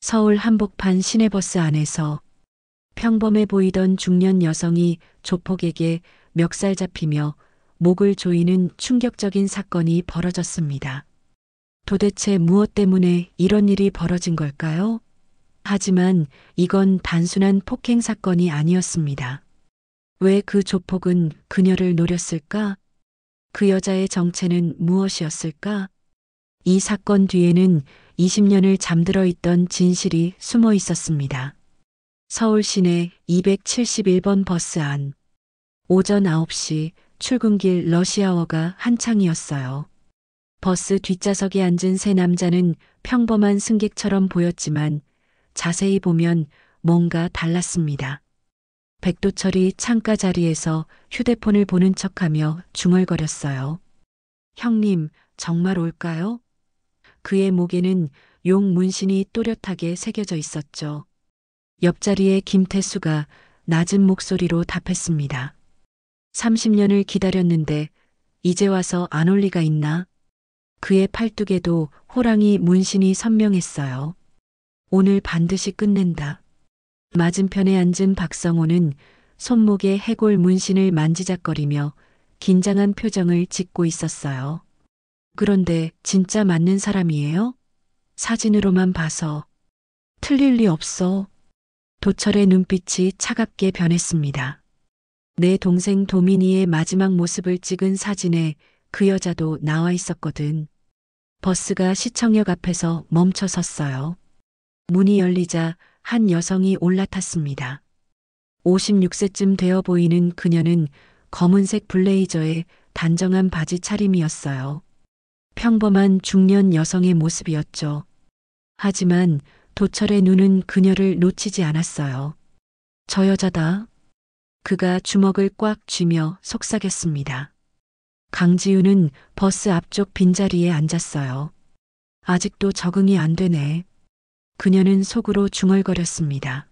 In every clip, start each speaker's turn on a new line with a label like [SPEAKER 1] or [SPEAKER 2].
[SPEAKER 1] 서울 한복판 시내버스 안에서 평범해 보이던 중년 여성이 조폭에게 멱살 잡히며 목을 조이는 충격적인 사건이 벌어졌습니다. 도대체 무엇 때문에 이런 일이 벌어진 걸까요? 하지만 이건 단순한 폭행 사건이 아니었습니다. 왜 그 조폭은 그녀를 노렸을까? 그 여자의 정체는 무엇이었을까? 이 사건 뒤에는 20년을 잠들어 있던 진실이 숨어 있었습니다. 서울 시내 271번 버스 안. 오전 9시 출근길 러시아워가 한창이었어요. 버스 뒷좌석에 앉은 세 남자는 평범한 승객처럼 보였지만 자세히 보면 뭔가 달랐습니다. 백도철이 창가 자리에서 휴대폰을 보는 척하며 중얼거렸어요. 형님, 정말 올까요? 그의 목에는 용 문신이 또렷하게 새겨져 있었죠. 옆자리에 김태수가 낮은 목소리로 답했습니다. 30년을 기다렸는데 이제 와서 안 올 리가 있나? 그의 팔뚝에도 호랑이 문신이 선명했어요. 오늘 반드시 끝낸다. 맞은편에 앉은 박성호는 손목에 해골 문신을 만지작거리며 긴장한 표정을 짓고 있었어요. 그런데 진짜 맞는 사람이에요? 사진으로만 봐서. 틀릴 리 없어. 도철의 눈빛이 차갑게 변했습니다. 내 동생 도민이의 마지막 모습을 찍은 사진에 그 여자도 나와 있었거든. 버스가 시청역 앞에서 멈춰 섰어요. 문이 열리자 한 여성이 올라탔습니다. 56세쯤 되어 보이는 그녀는 검은색 블레이저에 단정한 바지 차림이었어요. 평범한 중년 여성의 모습이었죠. 하지만 도철의 눈은 그녀를 놓치지 않았어요. 저 여자다. 그가 주먹을 꽉 쥐며 속삭였습니다. 강지우는 버스 앞쪽 빈자리에 앉았어요. 아직도 적응이 안 되네. 그녀는 속으로 중얼거렸습니다.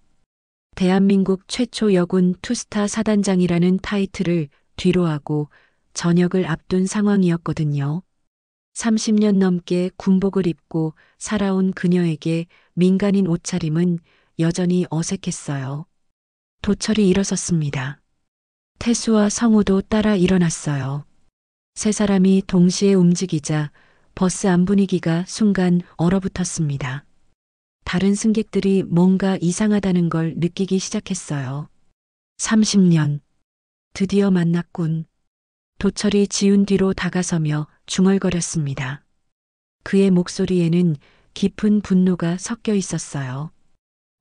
[SPEAKER 1] 대한민국 최초 여군 투스타 사단장이라는 타이틀을 뒤로하고 전역을 앞둔 상황이었거든요. 30년 넘게 군복을 입고 살아온 그녀에게 민간인 옷차림은 여전히 어색했어요. 도철이 일어섰습니다. 태수와 성우도 따라 일어났어요. 세 사람이 동시에 움직이자 버스 안 분위기가 순간 얼어붙었습니다. 다른 승객들이 뭔가 이상하다는 걸 느끼기 시작했어요. 30년. 드디어 만났군. 도철이 지훈 뒤로 다가서며 중얼거렸습니다. 그의 목소리에는 깊은 분노가 섞여 있었어요.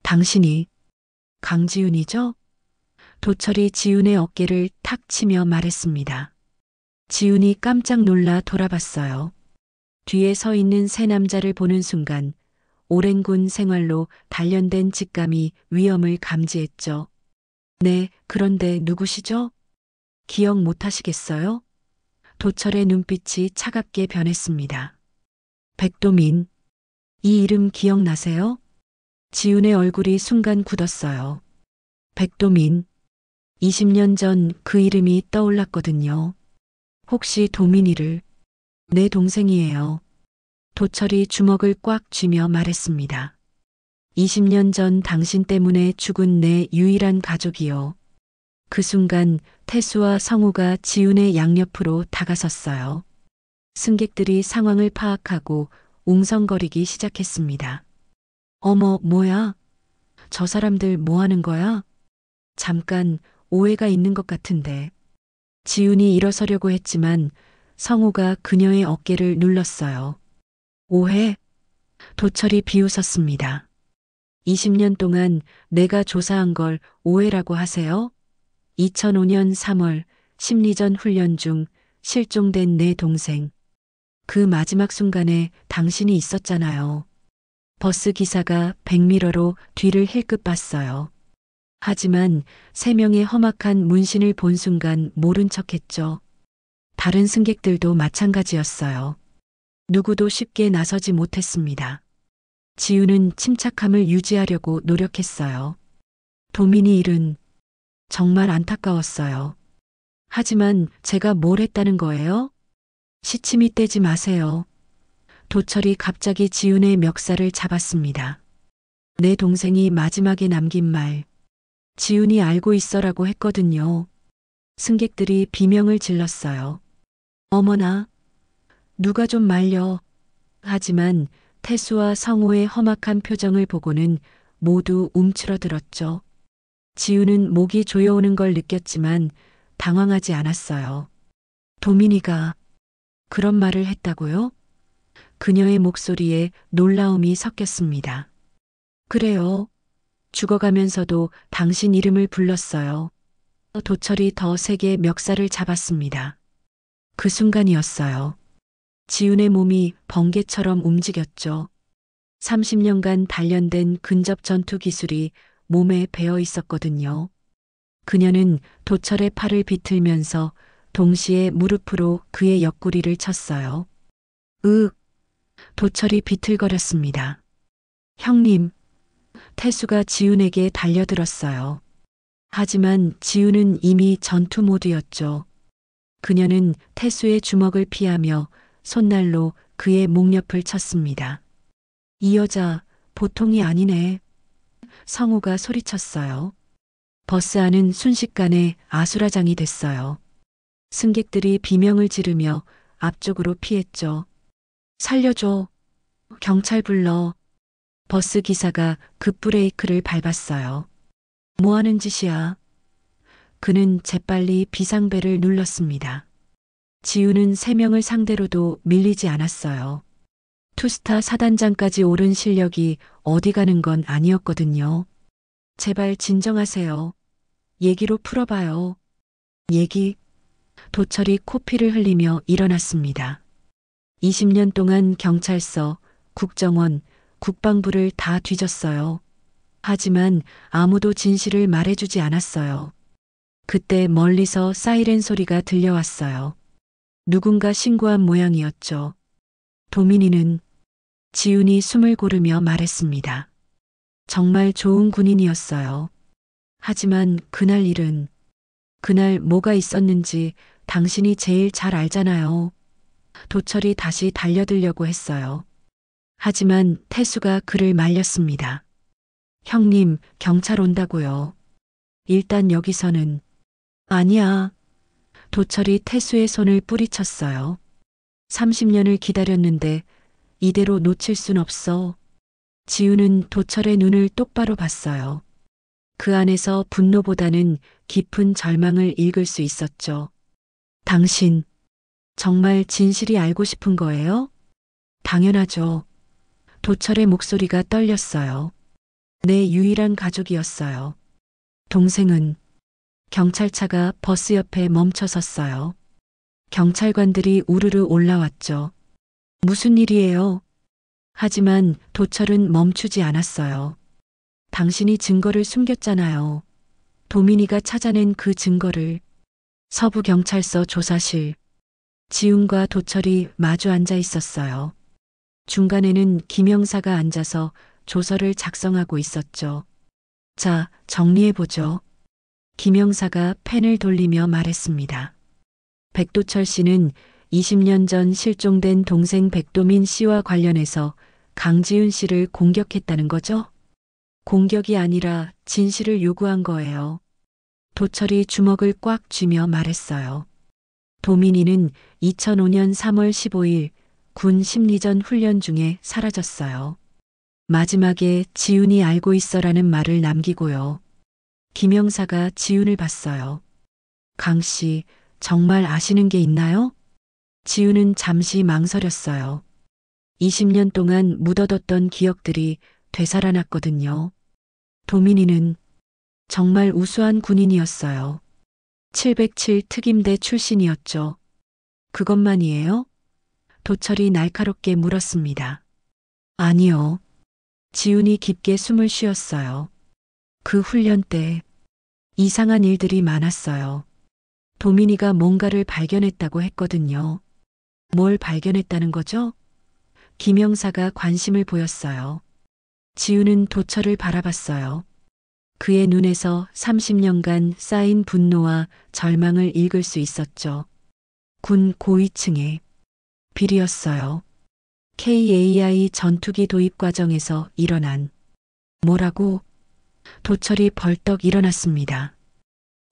[SPEAKER 1] 당신이 강지훈이죠? 도철이 지훈의 어깨를 탁 치며 말했습니다. 지훈이 깜짝 놀라 돌아봤어요. 뒤에 서 있는 세 남자를 보는 순간 오랜 군 생활로 단련된 직감이 위험을 감지했죠. 네, 그런데 누구시죠? 기억 못 하시겠어요? 도철의 눈빛이 차갑게 변했습니다. 백도민. 이 이름 기억나세요? 지훈의 얼굴이 순간 굳었어요. 백도민. 20년 전 그 이름이 떠올랐거든요. 혹시 도민이를? 내 동생이에요. 도철이 주먹을 꽉 쥐며 말했습니다. 20년 전 당신 때문에 죽은 내 유일한 가족이요. 그 순간 태수와 성우가 지훈의 양옆으로 다가섰어요. 승객들이 상황을 파악하고 웅성거리기 시작했습니다. 어머, 뭐야? 저 사람들 뭐 하는 거야? 잠깐 오해가 있는 것 같은데. 지훈이 일어서려고 했지만 성우가 그녀의 어깨를 눌렀어요. 오해? 도철이 비웃었습니다. 20년 동안 내가 조사한 걸 오해라고 하세요? 2005년 3월 심리전 훈련 중 실종된 내 동생. 그 마지막 순간에 당신이 있었잖아요. 버스 기사가 백미러로 뒤를 힐끗 봤어요. 하지만 세 명의 험악한 문신을 본 순간 모른 척했죠. 다른 승객들도 마찬가지였어요. 누구도 쉽게 나서지 못했습니다. 지우는 침착함을 유지하려고 노력했어요. 도민이 일은 정말 안타까웠어요. 하지만 제가 뭘 했다는 거예요? 시침이 떼지 마세요. 도철이 갑자기 지훈의 멱살을 잡았습니다. 내 동생이 마지막에 남긴 말, 지훈이 알고 있어라고 했거든요. 승객들이 비명을 질렀어요. 어머나, 누가 좀 말려. 하지만 태수와 성호의 험악한 표정을 보고는 모두 움츠러들었죠. 지우는 목이 조여오는 걸 느꼈지만 당황하지 않았어요. 도민이가 그런 말을 했다고요? 그녀의 목소리에 놀라움이 섞였습니다. 그래요. 죽어가면서도 당신 이름을 불렀어요. 도철이 더 세게 멱살을 잡았습니다. 그 순간이었어요. 지훈의 몸이 번개처럼 움직였죠. 30년간 단련된 근접 전투 기술이 몸에 배어 있었거든요. 그녀는 도철의 팔을 비틀면서 동시에 무릎으로 그의 옆구리를 쳤어요. 도철이 비틀거렸습니다. 형님, 태수가 지훈에게 달려들었어요. 하지만 지훈은 이미 전투 모드였죠. 그녀는 태수의 주먹을 피하며 손날로 그의 목옆을 쳤습니다. 이 여자 보통이 아니네. 성우가 소리쳤어요. 버스 안은 순식간에 아수라장이 됐어요. 승객들이 비명을 지르며 앞쪽으로 피했죠. 살려줘. 경찰 불러. 버스 기사가 급브레이크를 밟았어요. 뭐 하는 짓이야? 그는 재빨리 비상벨을 눌렀습니다. 지우는 3명을 상대로도 밀리지 않았어요. 투스타 사단장까지 오른 실력이 어디 가는 건 아니었거든요. 제발 진정하세요. 얘기로 풀어봐요. 얘기. 도철이 코피를 흘리며 일어났습니다. 20년 동안 경찰서, 국정원, 국방부를 다 뒤졌어요. 하지만 아무도 진실을 말해주지 않았어요. 그때 멀리서 사이렌 소리가 들려왔어요. 누군가 신고한 모양이었죠. 도민이는 지훈이 숨을 고르며 말했습니다. 정말 좋은 군인이었어요. 하지만 그날 일은, 그날 뭐가 있었는지 당신이 제일 잘 알잖아요. 도철이 다시 달려들려고 했어요. 하지만 태수가 그를 말렸습니다. 형님, 경찰 온다고요. 일단 여기서는. 아니야. 도철이 태수의 손을 뿌리쳤어요. 30년을 기다렸는데 이대로 놓칠 순 없어. 지우는 도철의 눈을 똑바로 봤어요. 그 안에서 분노보다는 깊은 절망을 읽을 수 있었죠. 당신, 정말 진실이 알고 싶은 거예요? 당연하죠. 도철의 목소리가 떨렸어요. 내 유일한 가족이었어요. 동생은 경찰차가 버스 옆에 멈춰 섰어요. 경찰관들이 우르르 올라왔죠. 무슨 일이에요? 하지만 도철은 멈추지 않았어요. 당신이 증거를 숨겼잖아요. 도민이가 찾아낸 그 증거를. 서부경찰서 조사실. 지훈과 도철이 마주 앉아 있었어요. 중간에는 김 형사가 앉아서 조서를 작성하고 있었죠. 자, 정리해보죠. 김 형사가 펜을 돌리며 말했습니다. 백도철 씨는 20년 전 실종된 동생 백도민 씨와 관련해서 강지훈 씨를 공격했다는 거죠? 공격이 아니라 진실을 요구한 거예요. 도철이 주먹을 꽉 쥐며 말했어요. 도민이는 2005년 3월 15일 군 심리전 훈련 중에 사라졌어요. 마지막에 지훈이 알고 있어라는 말을 남기고요. 김 형사가 지훈을 봤어요. 강 씨, 정말 아시는 게 있나요? 지훈은 잠시 망설였어요. 20년 동안 묻어뒀던 기억들이 되살아났거든요. 도민이는 정말 우수한 군인이었어요. 707 특임대 출신이었죠. 그것만이에요? 도철이 날카롭게 물었습니다. 아니요. 지훈이 깊게 숨을 쉬었어요. 그 훈련 때 이상한 일들이 많았어요. 도민이가 뭔가를 발견했다고 했거든요. 뭘 발견했다는 거죠? 김 형사가 관심을 보였어요. 지훈은 도철을 바라봤어요. 그의 눈에서 30년간 쌓인 분노와 절망을 읽을 수 있었죠. 군 고위층의 비리였어요. KAI 전투기 도입 과정에서 일어난 뭐라고? 도철이 벌떡 일어났습니다.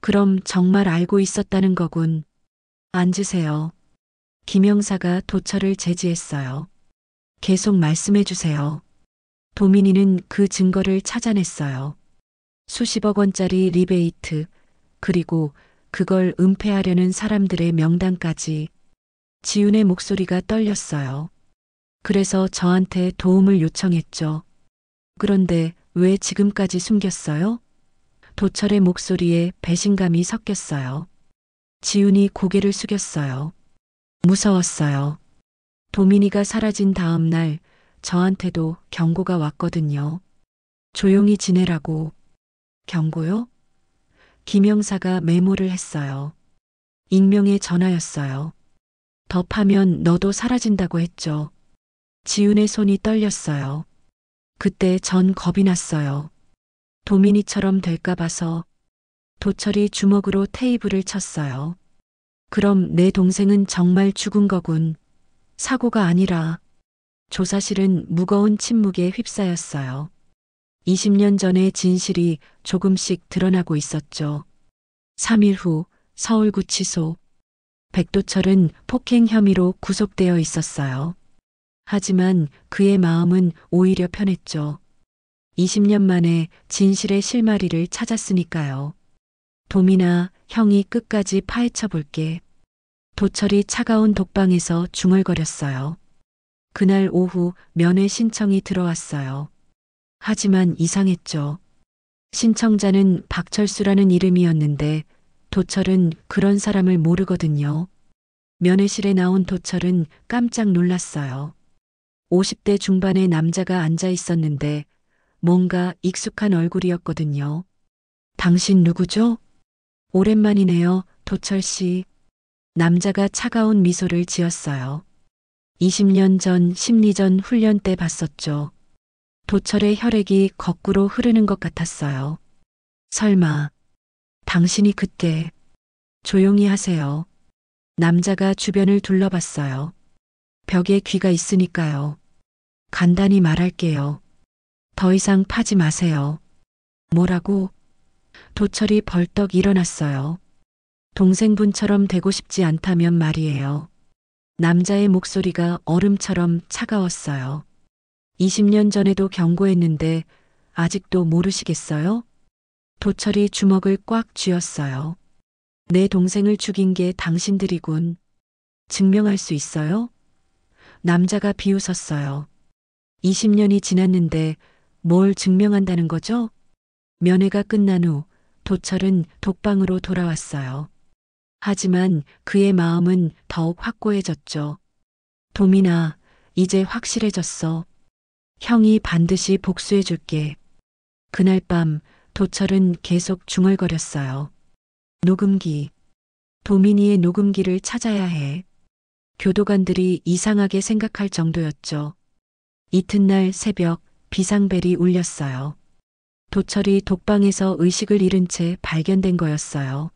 [SPEAKER 1] 그럼 정말 알고 있었다는 거군. 앉으세요. 김영사가 도철을 제지했어요. 계속 말씀해 주세요. 도민이는 그 증거를 찾아냈어요. 수십억 원짜리 리베이트, 그리고 그걸 은폐하려는 사람들의 명단까지. 지훈의 목소리가 떨렸어요. 그래서 저한테 도움을 요청했죠. 그런데 왜 지금까지 숨겼어요? 도철의 목소리에 배신감이 섞였어요. 지훈이 고개를 숙였어요. 무서웠어요. 도민이가 사라진 다음 날 저한테도 경고가 왔거든요. 조용히 지내라고. 경고요? 김영사가 메모를 했어요. 익명의 전화였어요. 더 파면 너도 사라진다고 했죠. 지훈의 손이 떨렸어요. 그때 전 겁이 났어요. 도민이처럼 될까 봐서. 도철이 주먹으로 테이블을 쳤어요. 그럼 내 동생은 정말 죽은 거군. 사고가 아니라. 조사실은 무거운 침묵에 휩싸였어요. 20년 전의 진실이 조금씩 드러나고 있었죠. 3일 후 서울구치소. 백도철은 폭행 혐의로 구속되어 있었어요. 하지만 그의 마음은 오히려 편했죠. 20년 만에 진실의 실마리를 찾았으니까요. 도민아, 형이 끝까지 파헤쳐 볼게. 도철이 차가운 독방에서 중얼거렸어요. 그날 오후 면회 신청이 들어왔어요. 하지만 이상했죠. 신청자는 박철수라는 이름이었는데 도철은 그런 사람을 모르거든요. 면회실에 나온 도철은 깜짝 놀랐어요. 50대 중반의 남자가 앉아 있었는데 뭔가 익숙한 얼굴이었거든요. 당신 누구죠? 오랜만이네요, 도철 씨. 남자가 차가운 미소를 지었어요. 20년 전 심리전 훈련 때 봤었죠. 도철의 혈액이 거꾸로 흐르는 것 같았어요. 설마, 당신이 그때. 조용히 하세요. 남자가 주변을 둘러봤어요. 벽에 귀가 있으니까요. 간단히 말할게요. 더 이상 파지 마세요. 뭐라고? 도철이 벌떡 일어났어요. 동생분처럼 되고 싶지 않다면 말이에요. 남자의 목소리가 얼음처럼 차가웠어요. 20년 전에도 경고했는데 아직도 모르시겠어요? 도철이 주먹을 꽉 쥐었어요. 내 동생을 죽인 게 당신들이군. 증명할 수 있어요? 남자가 비웃었어요. 20년이 지났는데 뭘 증명한다는 거죠? 면회가 끝난 후 도철은 독방으로 돌아왔어요. 하지만 그의 마음은 더욱 확고해졌죠. 도민아, 이제 확실해졌어. 형이 반드시 복수해줄게. 그날 밤 도철은 계속 중얼거렸어요. 녹음기. 도민이의 녹음기를 찾아야 해. 교도관들이 이상하게 생각할 정도였죠. 이튿날 새벽 비상벨이 울렸어요. 도철이 독방에서 의식을 잃은 채 발견된 거였어요.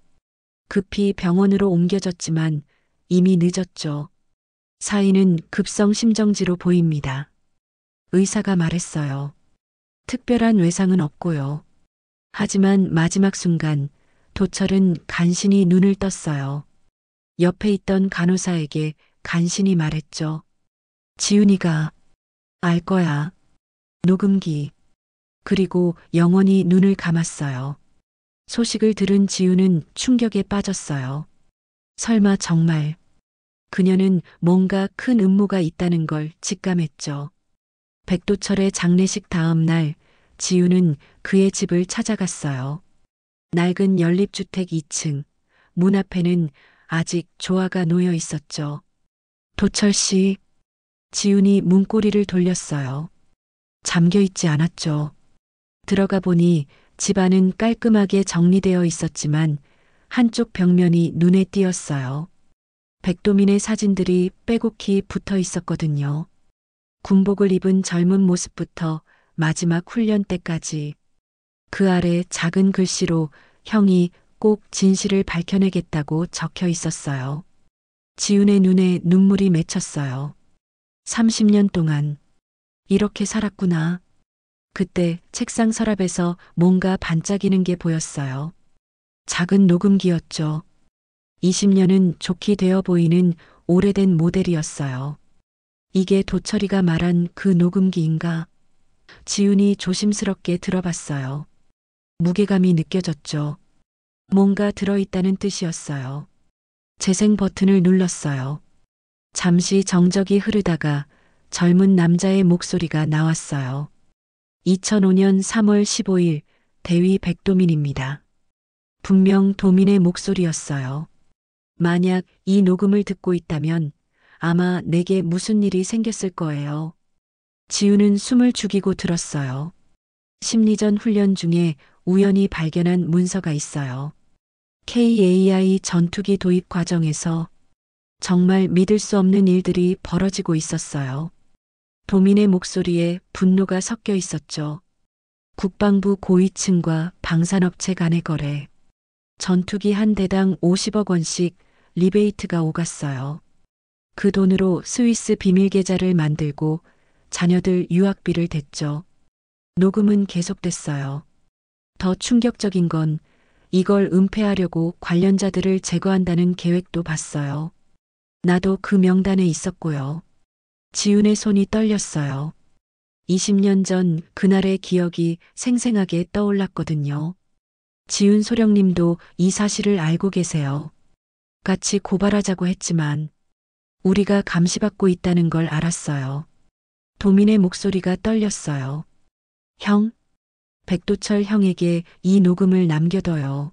[SPEAKER 1] 급히 병원으로 옮겨졌지만 이미 늦었죠. 사인은 급성 심정지로 보입니다. 의사가 말했어요. 특별한 외상은 없고요. 하지만 마지막 순간 도철은 간신히 눈을 떴어요. 옆에 있던 간호사에게 간신히 말했죠. 지훈이가 알 거야. 녹음기. 그리고 영원히 눈을 감았어요. 소식을 들은 지훈은 충격에 빠졌어요. 설마 정말. 그녀는 뭔가 큰 음모가 있다는 걸 직감했죠. 백도철의 장례식 다음 날 지훈은 그의 집을 찾아갔어요. 낡은 연립주택 2층, 문 앞에는 아직 조화가 놓여 있었죠. 도철 씨, 지훈이 문고리를 돌렸어요. 잠겨 있지 않았죠. 들어가 보니 집안은 깔끔하게 정리되어 있었지만 한쪽 벽면이 눈에 띄었어요. 백도민의 사진들이 빼곡히 붙어 있었거든요. 군복을 입은 젊은 모습부터 마지막 훈련 때까지. 그 아래 작은 글씨로 형이 꼭 진실을 밝혀내겠다고 적혀 있었어요. 지훈의 눈에 눈물이 맺혔어요. 30년 동안 이렇게 살았구나. 그때 책상 서랍에서 뭔가 반짝이는 게 보였어요. 작은 녹음기였죠. 20년은 좋게 되어 보이는 오래된 모델이었어요. 이게 도철이가 말한 그 녹음기인가? 지훈이 조심스럽게 들어봤어요. 무게감이 느껴졌죠. 뭔가 들어있다는 뜻이었어요. 재생 버튼을 눌렀어요. 잠시 정적이 흐르다가 젊은 남자의 목소리가 나왔어요. 2005년 3월 15일 대위 백도민입니다. 분명 도민의 목소리였어요. 만약 이 녹음을 듣고 있다면 아마 내게 무슨 일이 생겼을 거예요. 지우는 숨을 죽이고 들었어요. 심리전 훈련 중에 우연히 발견한 문서가 있어요. KAI 전투기 도입 과정에서 정말 믿을 수 없는 일들이 벌어지고 있었어요. 도민의 목소리에 분노가 섞여 있었죠. 국방부 고위층과 방산업체 간의 거래. 전투기 한 대당 50억 원씩 리베이트가 오갔어요. 그 돈으로 스위스 비밀 계좌를 만들고 자녀들 유학비를 댔죠. 녹음은 계속됐어요. 더 충격적인 건 이걸 은폐하려고 관련자들을 제거한다는 계획도 봤어요. 나도 그 명단에 있었고요. 지훈의 손이 떨렸어요. 20년 전 그날의 기억이 생생하게 떠올랐거든요. 지훈 소령님도 이 사실을 알고 계세요. 같이 고발하자고 했지만 우리가 감시받고 있다는 걸 알았어요. 도민의 목소리가 떨렸어요. 형, 백도철 형에게 이 녹음을 남겨둬요.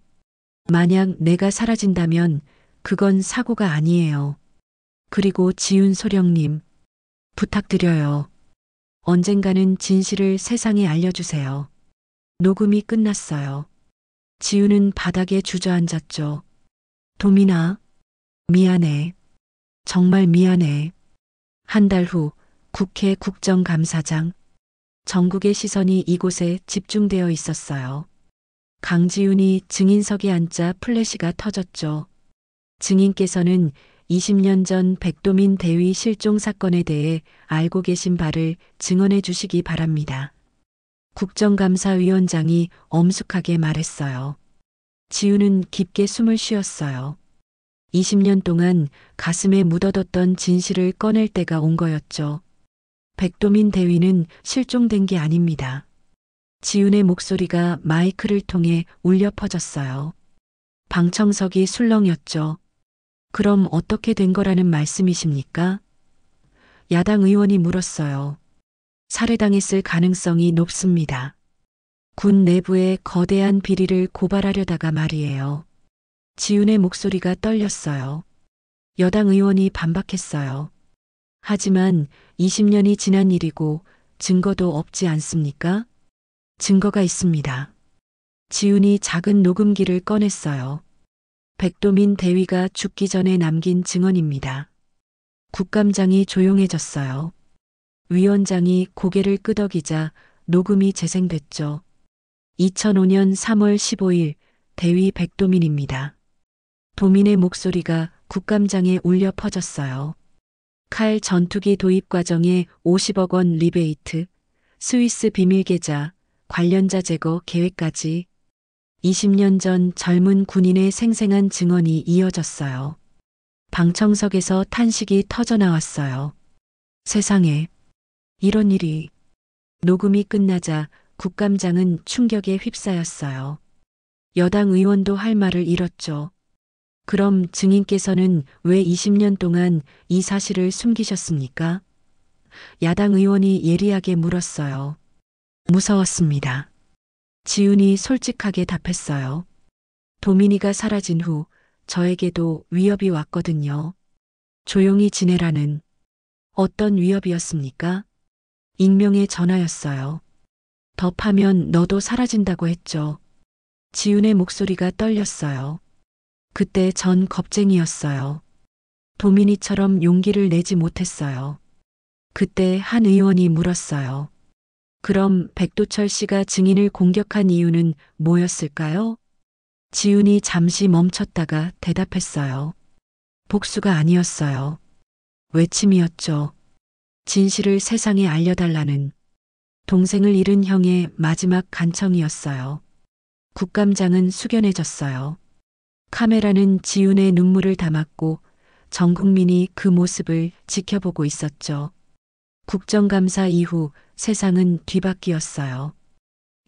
[SPEAKER 1] 만약 내가 사라진다면 그건 사고가 아니에요. 그리고 지훈 소령님, 부탁드려요. 언젠가는 진실을 세상에 알려주세요. 녹음이 끝났어요. 지훈은 바닥에 주저앉았죠. 도민아, 미안해. 정말 미안해. 한 달 후 국회 국정감사장. 전국의 시선이 이곳에 집중되어 있었어요. 강지훈이 증인석에 앉자 플래시가 터졌죠. 증인께서는 20년 전 백도민 대위 실종 사건에 대해 알고 계신 바를 증언해 주시기 바랍니다. 국정감사위원장이 엄숙하게 말했어요. 지훈은 깊게 숨을 쉬었어요. 20년 동안 가슴에 묻어뒀던 진실을 꺼낼 때가 온 거였죠. 백도민 대위는 실종된 게 아닙니다. 지훈의 목소리가 마이크를 통해 울려 퍼졌어요. 방청석이 술렁였죠. 그럼 어떻게 된 거라는 말씀이십니까? 야당 의원이 물었어요. 살해당했을 가능성이 높습니다. 군 내부의 거대한 비리를 고발하려다가 말이에요. 지훈의 목소리가 떨렸어요. 여당 의원이 반박했어요. 하지만 20년이 지난 일이고 증거도 없지 않습니까? 증거가 있습니다. 지훈이 작은 녹음기를 꺼냈어요. 백도민 대위가 죽기 전에 남긴 증언입니다. 국감장이 조용해졌어요. 위원장이 고개를 끄덕이자 녹음이 재생됐죠. 2005년 3월 15일 대위 백도민입니다. 도민의 목소리가 국감장에 울려 퍼졌어요. 칼 전투기 도입 과정에 50억 원 리베이트, 스위스 비밀 계좌, 관련자 제거 계획까지 20년 전 젊은 군인의 생생한 증언이 이어졌어요. 방청석에서 탄식이 터져나왔어요. 세상에, 이런 일이. 녹음이 끝나자 국감장은 충격에 휩싸였어요. 여당 의원도 할 말을 잃었죠. 그럼 증인께서는 왜 20년 동안 이 사실을 숨기셨습니까? 야당 의원이 예리하게 물었어요. 무서웠습니다. 지훈이 솔직하게 답했어요. 도민이가 사라진 후 저에게도 위협이 왔거든요. 조용히 지내라는. 어떤 위협이었습니까? 익명의 전화였어요. 더 파면 너도 사라진다고 했죠. 지훈의 목소리가 떨렸어요. 그때 전 겁쟁이였어요. 도민이처럼 용기를 내지 못했어요. 그때 한 의원이 물었어요. 그럼 백도철 씨가 증인을 공격한 이유는 뭐였을까요? 지훈이 잠시 멈췄다가 대답했어요. 복수가 아니었어요. 외침이었죠. 진실을 세상에 알려달라는. 동생을 잃은 형의 마지막 간청이었어요. 국감장은 숙연해졌어요. 카메라는 지훈의 눈물을 담았고 전 국민이 그 모습을 지켜보고 있었죠. 국정감사 이후 세상은 뒤바뀌었어요.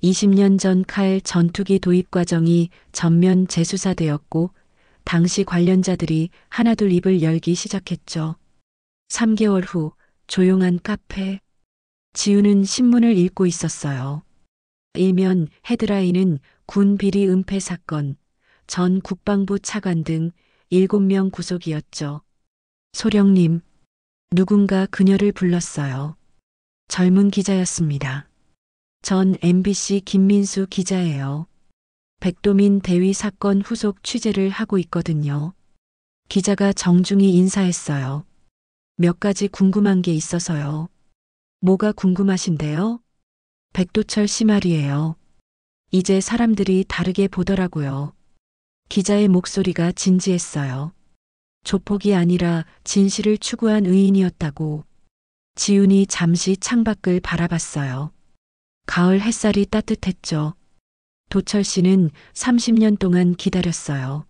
[SPEAKER 1] 20년 전 칼 전투기 도입 과정이 전면 재수사되었고 당시 관련자들이 하나둘 입을 열기 시작했죠. 3개월 후 조용한 카페. 지우는 신문을 읽고 있었어요. 일면 헤드라인은 군 비리 은폐 사건, 전 국방부 차관 등 7명 구속이었죠. 소령님, 누군가 그녀를 불렀어요. 젊은 기자였습니다. 전 MBC 김민수 기자예요. 백도민 대위 사건 후속 취재를 하고 있거든요. 기자가 정중히 인사했어요. 몇 가지 궁금한 게 있어서요. 뭐가 궁금하신데요? 백도철 씨 말이에요. 이제 사람들이 다르게 보더라고요. 기자의 목소리가 진지했어요. 조폭이 아니라 진실을 추구한 의인이었다고. 지훈이 잠시 창밖을 바라봤어요. 가을 햇살이 따뜻했죠. 도철 씨는 30년 동안 기다렸어요.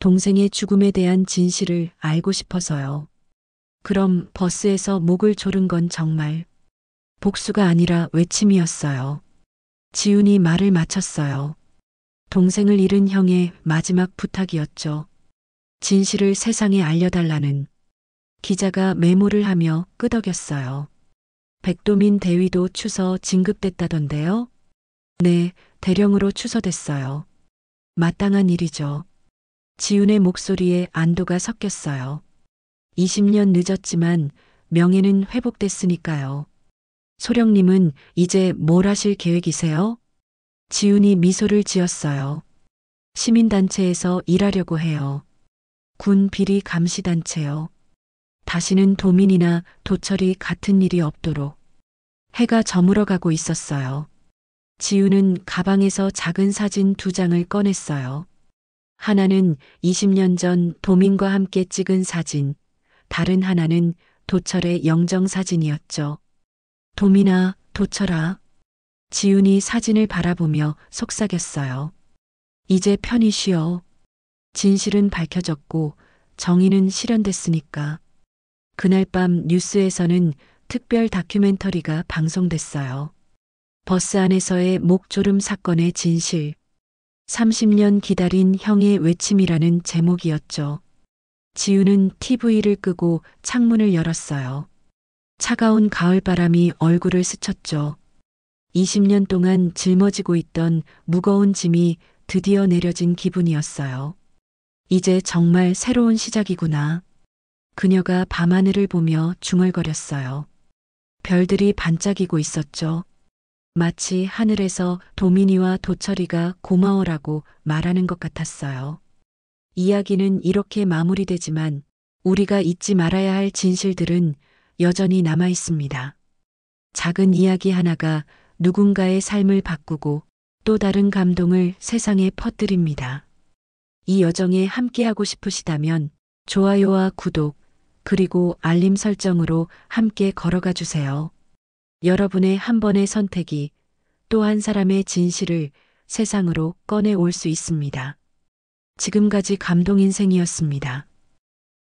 [SPEAKER 1] 동생의 죽음에 대한 진실을 알고 싶어서요. 그럼 버스에서 목을 조른 건 정말 복수가 아니라 외침이었어요. 지훈이 말을 마쳤어요. 동생을 잃은 형의 마지막 부탁이었죠. 진실을 세상에 알려달라는. 기자가 메모를 하며 끄덕였어요. 백도민 대위도 추서 진급됐다던데요? 네, 대령으로 추서됐어요. 마땅한 일이죠. 지훈의 목소리에 안도가 섞였어요. 20년 늦었지만 명예는 회복됐으니까요. 소령님은 이제 뭘 하실 계획이세요? 지훈이 미소를 지었어요. 시민단체에서 일하려고 해요. 군 비리 감시단체요. 다시는 도민이나 도철이 같은 일이 없도록. 해가 저물어가고 있었어요. 지훈은 가방에서 작은 사진 2장을 꺼냈어요. 하나는 20년 전 도민과 함께 찍은 사진, 다른 하나는 도철의 영정사진이었죠. 도민아, 도철아. 지훈이 사진을 바라보며 속삭였어요. 이제 편히 쉬어. 진실은 밝혀졌고 정의는 실현됐으니까. 그날 밤 뉴스에서는 특별 다큐멘터리가 방송됐어요. 버스 안에서의 목조름 사건의 진실. 30년 기다린 형의 외침이라는 제목이었죠. 지훈은 TV를 끄고 창문을 열었어요. 차가운 가을바람이 얼굴을 스쳤죠. 20년 동안 짊어지고 있던 무거운 짐이 드디어 내려진 기분이었어요. 이제 정말 새로운 시작이구나. 그녀가 밤하늘을 보며 중얼거렸어요. 별들이 반짝이고 있었죠. 마치 하늘에서 도민이와 도철이가 고마워라고 말하는 것 같았어요. 이야기는 이렇게 마무리되지만 우리가 잊지 말아야 할 진실들은 여전히 남아 있습니다. 작은 이야기 하나가 누군가의 삶을 바꾸고 또 다른 감동을 세상에 퍼뜨립니다. 이 여정에 함께하고 싶으시다면 좋아요와 구독, 그리고 알림 설정으로 함께 걸어가 주세요. 여러분의 한 번의 선택이 또 한 사람의 진실을 세상으로 꺼내올 수 있습니다. 지금까지 감동인생이었습니다.